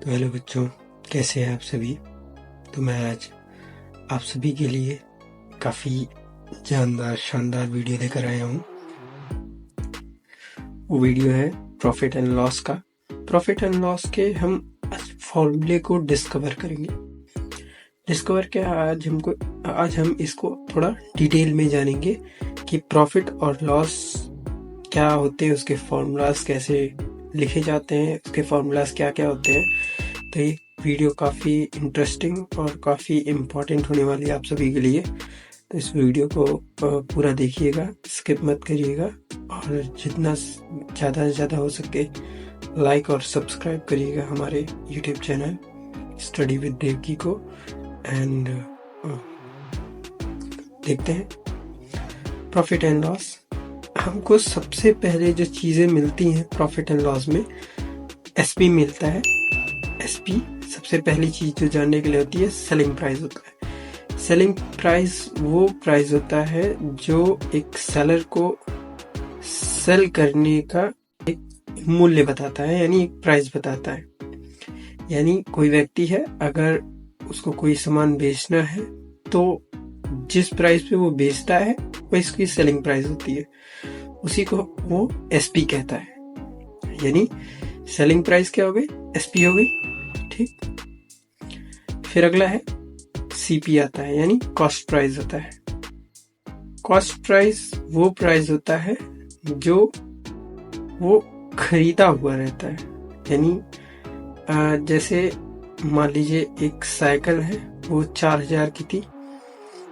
तो हेलो बच्चों, कैसे हैं आप सभी। तो मैं आज आप सभी के लिए काफ़ी जानदार शानदार वीडियो लेकर आया हूँ। वो वीडियो है प्रॉफिट एंड लॉस का। प्रॉफिट एंड लॉस के हम फॉर्मूले को डिस्कवर करेंगे। डिस्कवर क्या, आज हम इसको थोड़ा डिटेल में जानेंगे कि प्रॉफिट और लॉस क्या होते हैं, उसके फॉर्मूलाज कैसे लिखे जाते हैं, उसके फॉर्मूलाज क्या क्या होते हैं। तो ये वीडियो काफ़ी इंटरेस्टिंग और काफ़ी इम्पोर्टेंट होने वाली है आप सभी के लिए। तो इस वीडियो को पूरा देखिएगा, स्किप मत करिएगा और जितना ज़्यादा से ज़्यादा हो सके लाइक और सब्सक्राइब करिएगा हमारे YouTube channel study with Devaki को। एंड देखते हैं प्रॉफिट एंड लॉस। हमको सबसे पहले जो चीज़ें मिलती हैं प्रॉफिट एंड लॉस में, एसपी मिलता है। एसपी सबसे पहली चीज जो जानने के लिए होती है, सेलिंग प्राइस होता है। सेलिंग प्राइस वो प्राइस होता है जो एक सेलर को सेल करने का एक मूल्य बताता है, यानी एक प्राइस बताता है। यानी कोई व्यक्ति है, अगर उसको कोई सामान बेचना है तो जिस प्राइस पे वो बेचता है वो इसकी सेलिंग प्राइस होती है, उसी को वो एसपी कहता है। यानी सेलिंग प्राइस क्या हो गई, एसपी हो गई, ठीक। फिर अगला है सीपी आता है, यानी कॉस्ट प्राइस होता है। कॉस्ट प्राइस वो प्राइस होता है जो वो खरीदा हुआ रहता है। यानी जैसे मान लीजिए एक साइकिल है, वो 4000 की थी,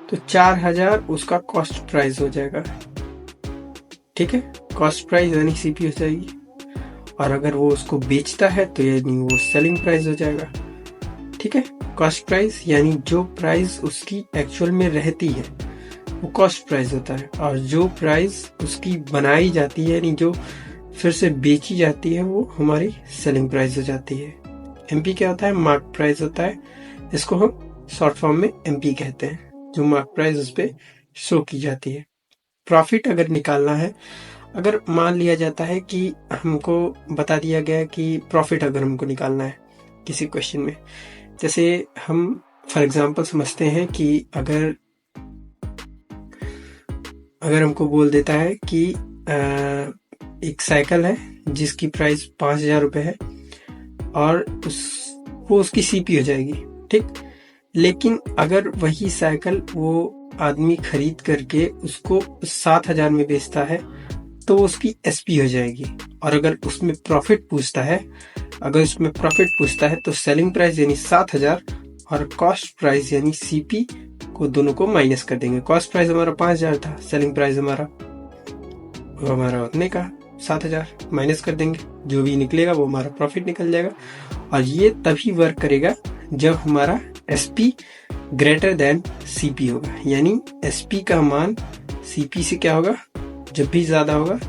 तो 4000 उसका कॉस्ट प्राइस हो जाएगा, ठीक है। कॉस्ट प्राइस यानी सीपी हो जाएगी। और अगर वो उसको बेचता है तो यानी वो सेलिंग प्राइस हो जाएगा, ठीक है। कॉस्ट प्राइस यानी जो प्राइस उसकी एक्चुअल में रहती है वो कॉस्ट प्राइस होता है, और जो प्राइस उसकी बनाई जाती है यानी जो फिर से बेची जाती है वो हमारी सेलिंग प्राइस हो जाती है। एमपी क्या होता है, मार्क प्राइस होता है। इसको हम शॉर्ट फॉर्म में एमपी कहते हैं, जो मार्क प्राइस उस पर शो की जाती है। प्रॉफिट अगर निकालना है, अगर मान लिया जाता है कि हमको बता दिया गया कि प्रॉफिट अगर हमको निकालना है किसी क्वेश्चन में, जैसे हम फॉर एग्जांपल समझते हैं कि अगर हमको बोल देता है कि एक साइकिल है जिसकी प्राइस 5000 रुपये है और वो उसकी सीपी हो जाएगी, ठीक। लेकिन अगर वही साइकिल वो आदमी खरीद करके उसको 7000 में बेचता है तो उसकी एसपी हो जाएगी। और अगर उसमें प्रॉफिट पूछता है तो सेलिंग प्राइस यानी 7000 और कॉस्ट प्राइस यानी सीपी को दोनों को माइनस कर देंगे। कॉस्ट प्राइस हमारा 5000 था, सेलिंग प्राइस हमारा उतने का 7000, माइनस कर देंगे, जो भी निकलेगा वो हमारा प्रॉफिट निकल जाएगा। और ये तभी वर्क करेगा जब हमारा एसपी ग्रेटर देन सीपी होगा, यानी एसपी का मान सीपी से क्या होगा, जब भी ज्यादा होगा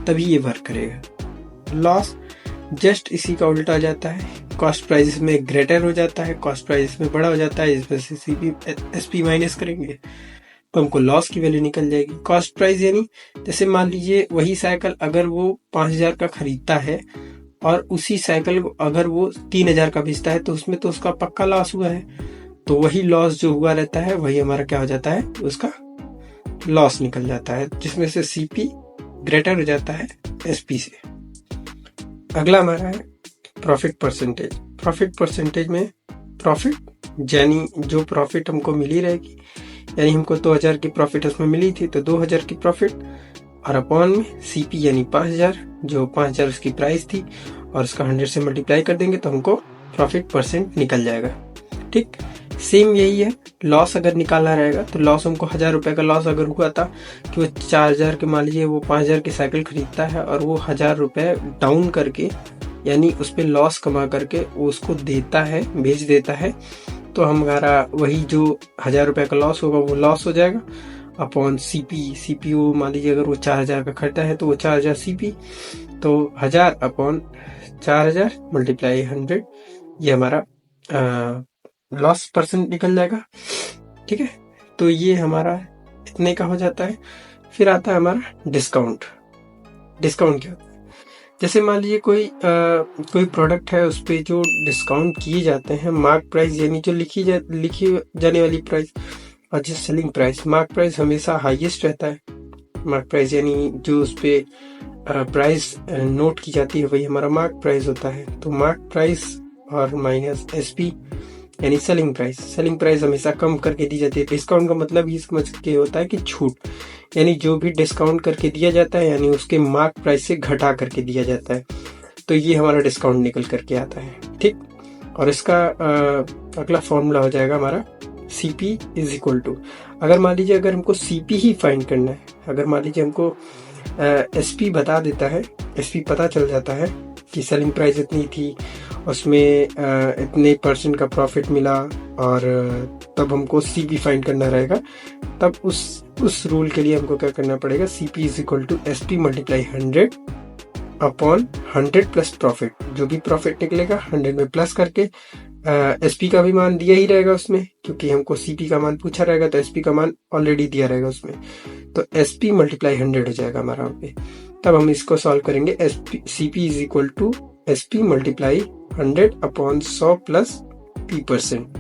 तभी ये वर्क करेगा। लॉस जस्ट इसी का उल्टा हो जाता है, कॉस्ट प्राइस में ग्रेटर हो जाता है, कॉस्ट प्राइस में बड़ा हो जाता है, इस वजह से सीपी एसपी माइनस करेंगे तो हमको लॉस की वैल्यू निकल जाएगी। कॉस्ट प्राइस यानी जैसे मान लीजिए वही साइकिल अगर वो 5000 का खरीदता है और उसी साइकिल को अगर वो 3000 का बेचता है तो उसमें तो उसका पक्का लॉस हुआ है, तो वही लॉस जो हुआ रहता है वही हमारा क्या हो जाता है, उसका लॉस निकल जाता है, जिसमें से सीपी ग्रेटर हो जाता है एसपी से। अगला हमारा है प्रॉफिट परसेंटेज। प्रॉफिट परसेंटेज में प्रॉफिट यानी जो प्रॉफिट हमको मिली रहेगी, यानी हमको 2000 की प्रॉफिट उसमें मिली थी तो 2000 की प्रॉफिट, और अपॉन में सीपी यानी 5000, जो 5000 उसकी प्राइस थी और उसका 100 से मल्टीप्लाई कर देंगे तो हमको प्रॉफिट परसेंट निकल जाएगा, ठीक। सेम यही है, लॉस अगर निकालना रहेगा तो लॉस हमको 1000 रुपए का लॉस अगर हुआ था कि वो 4000 के, मान लीजिए वो 5000 की साइकिल खरीदता है और वो 1000 रुपए डाउन करके यानी उस पर लॉस कमा करके वो उसको देता है, बेच देता है, तो हमारा वही जो 1000 रुपए का लॉस होगा वो लॉस हो जाएगा अपॉन सीपी वो मान लीजिए अगर वो 4000 का खरीदा है तो वो 4000 सीपी, तो 1000 अपॉन 4000 मल्टीप्लाई 100, ये हमारा लॉस परसेंट निकल जाएगा, ठीक है। तो ये हमारा इतने का हो जाता है। फिर आता है हमारा डिस्काउंट। डिस्काउंट क्या होता है, जैसे मान लीजिए कोई प्रोडक्ट है, उस पे जो डिस्काउंट किए जाते हैं, मार्क प्राइस यानी जो लिखी जाने वाली प्राइस, और जो सेलिंग प्राइस, मार्क प्राइस हमेशा हाईएस्ट रहता है। मार्क प्राइस यानी जो उस पे प्राइस नोट की जाती है वही हमारा मार्क प्राइस होता है। तो मार्क प्राइस और माइनस एसपी यानी सेलिंग प्राइस हमेशा कम करके दी जाती है। डिस्काउंट का मतलब ये समझ के होता है कि छूट, यानी जो भी डिस्काउंट करके दिया जाता है यानी उसके मार्क प्राइस से घटा करके दिया जाता है, तो ये हमारा डिस्काउंट निकल करके आता है। ठीक, और इसका अगला फॉर्मूला हो जाएगा हमारा CP इज इक्वल टू, अगर मान लीजिए अगर हमको CP ही फाइंड करना है, अगर मान लीजिए हमको SP बता देता है, SP पता चल जाता है कि सेलिंग प्राइस इतनी थी, उसमें इतने % का प्रॉफिट मिला, और तब हमको CP फाइंड करना रहेगा, तब उस रूल के लिए हमको क्या करना पड़ेगा, CP is equal to SP multiply 100 upon 100 plus profit. जो भी प्रॉफिट निकलेगा 100 में प्लस करके SP का भी मान दिया ही रहेगा उसमें, क्योंकि हमको CP का मान पूछा रहेगा, तो SP का मान ऑलरेडी दिया रहेगा उसमें, तो SP मल्टीप्लाई 100 हो जाएगा हमारा वहाँ पे। तब हम इसको सॉल्व करेंगे, CP is equal to SP multiply 100 upon 100 plus P%।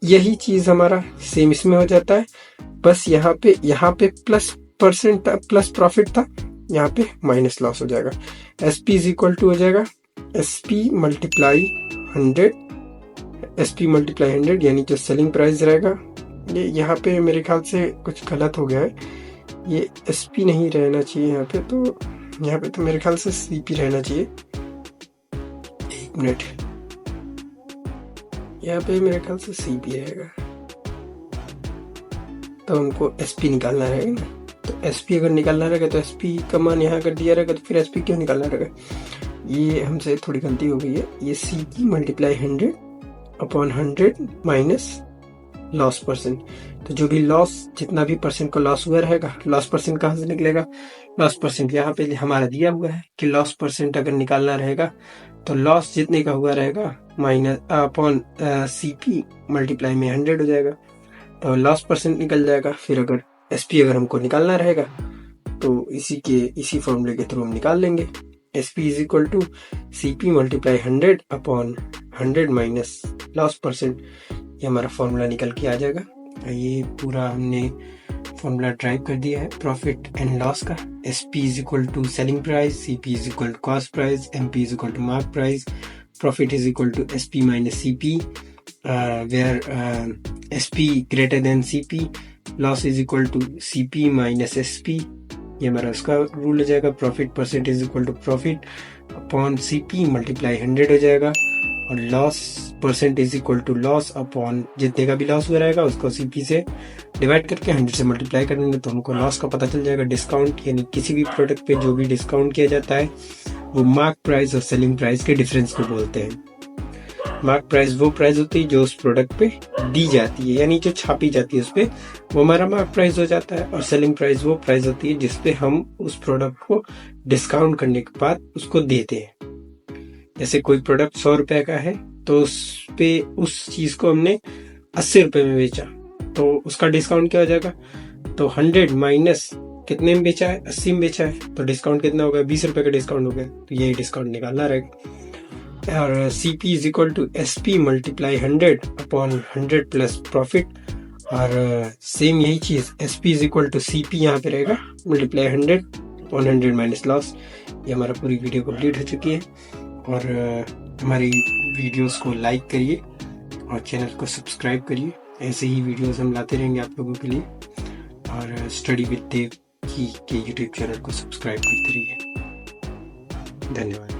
यही चीज हमारा सेम इसमें हो जाता है, बस यहाँ पे प्लस प्रॉफिट था, यहाँ पे माइनस लॉस हो जाएगा। SP इज इक्वल टू हो जाएगा SP मल्टीप्लाई 100 यानी जो सेलिंग प्राइस रहेगा, ये यहाँ पे मेरे ख्याल से कुछ गलत हो गया है, ये SP नहीं रहना चाहिए यहाँ पे तो मेरे ख्याल से CP रहना चाहिए। एक मिनट, यहाँ पे मेरे ख्याल से CP रहेगा, तो हमको SP निकालना रहेगा ना। तो SP अगर निकालना रहेगा तो SP का मान यहाँ अगर दिया रहेगा तो फिर SP क्यों निकालना रहेगा, ये हमसे थोड़ी गलती हो गई है। ये CP multiply 100 upon 100 minus loss %। तो जो भी लॉस, जितना भी % का लॉस हुआ रहेगा, लॉस % कहाँ से निकलेगा, लॉस % यहाँ पे हमारा दिया हुआ है कि लॉस % अगर निकालना रहेगा तो लॉस जितने का हुआ रहेगा माइनस अपॉन CP मल्टीप्लाई में 100 हो जाएगा, तो लॉस % निकल जाएगा। फिर अगर SP अगर हमको निकालना रहेगा तो इसी फॉर्मूले के थ्रू हम निकाल लेंगे। SP is equal to CP multiply 100 upon 100 minus loss %, ये हमारा फॉर्मूला निकल के आ जाएगा। ये पूरा हमने फॉर्मूला ड्राइव कर दिया है प्रॉफिट एंड लॉस का। SP is equal to selling price, CP is equal to cost price, MP is equal to mark price, profit is equal to SP minus CP, where SP greater than CP, loss is equal to CP minus SP, ये हमारा उसका rule हो जाएगा। Profit % is equal to profit upon CP multiply 100 हो जाएगा, और loss % is equal to loss upon जितने का भी लॉस हुआ रहेगा उसको CP से डिवाइड करके 100 से मल्टीप्लाई कर देंगे, तो हमको लॉस का पता चल जाएगा। डिस्काउंट यानी किसी भी प्रोडक्ट पे जो भी डिस्काउंट किया जाता है वो मार्क प्राइस और सेलिंग प्राइस के डिफरेंस को बोलते हैं। मार्क प्राइस वो प्राइस होती है जो उस प्रोडक्ट पे दी जाती है, यानी जो छापी जाती है उस पे, वो हमारा मार्क प्राइस हो जाता है। और सेलिंग प्राइस वो प्राइस होती है जिसपे हम उस प्रोडक्ट को डिस्काउंट करने के बाद उसको देते हैं। जैसे कोई प्रोडक्ट 100 रुपए का है तो उस पे उस चीज को हमने 80 रुपए में बेचा, तो उसका डिस्काउंट क्या हो जाएगा, तो 100 माइनस कितने में बेचा है, 80 में बेचा है, तो डिस्काउंट कितना हो गया, 20 रुपए का डिस्काउंट हो गया, तो ये डिस्काउंट निकालना रहेगा। और CP is equal to SP multiply 100 upon 100 plus profit, और सेम यही चीज SP is equal to CP यहाँ पे रहेगा मल्टीप्लाई 100 अपॉन 100 माइनस लॉस। ये हमारा पूरी वीडियो कंप्लीट हो चुकी है, और हमारी वीडियोस को लाइक करिए और चैनल को सब्सक्राइब करिए। ऐसे ही वीडियोस हम लाते रहेंगे आप लोगों के लिए, और स्टडी विद देव के यूट्यूब चैनल को सब्सक्राइब करते रहिए। धन्यवाद।